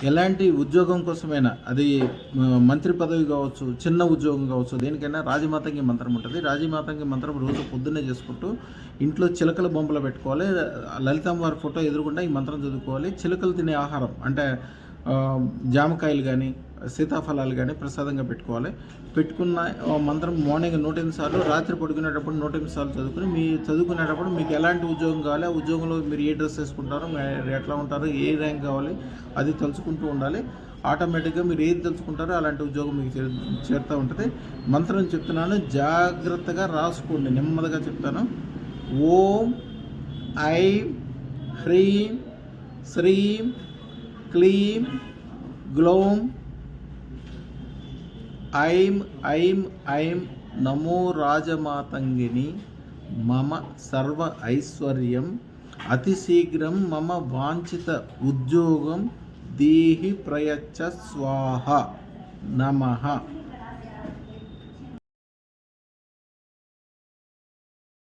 ఎలాంటి ఉద్యోగం కోసమైనా, అది మంత్రి పదవి కావచ్చు, చిన్న ఉద్యోగం కావచ్చు, దేనికైనా రాజమాతంగి మంత్రం ఉంటుంది. రాజమాతంగి మంత్రం రోజు పొద్దున్నే చేసుకుంటూ ఇంట్లో చిలకల బొమ్మలు పెట్టుకోవాలి. లలితమ్మవారి ఫోటో ఎదురుకుండా ఈ మంత్రం చదువుకోవాలి. చిలకలు తినే ఆహారం అంటే జామకాయలు కానీ సీతాఫలాలు కానీ ప్రసాదంగా పెట్టుకోవాలి. పెట్టుకున్న మంత్రం మార్నింగ్ 108 సార్లు, రాత్రి పడుకునేటప్పుడు 108 సార్లు చదువుకుని, మీ చదువుకునేటప్పుడు మీకు ఎలాంటి ఉద్యోగం కావాలి, ఆ ఉద్యోగంలో మీరు ఏ డ్రెస్ వేసుకుంటారో, మీరు ఎట్లా ఉంటారో, ఏ ర్యాంక్ కావాలి అది తలుచుకుంటూ ఉండాలి. ఆటోమేటిక్గా మీరు ఏది తలుచుకుంటారో అలాంటి ఉద్యోగం మీకు చేరుతూ ఉంటుంది. మంత్రం చెప్తున్నాను, జాగ్రత్తగా రాసుకోండి, నెమ్మదిగా చెప్తాను. ఓం ఐం హ్రీం శ్రీం క్లీం గ్లౌం ఐం ఐం ఐం నమో రాజమాతంగిని మమ సర్వ ఐశ్వర్యం అతిశీఘ్రం మమ వాంఛిత ఉద్యోగం దేహి ప్రయచ్చ స్వాహ నమః.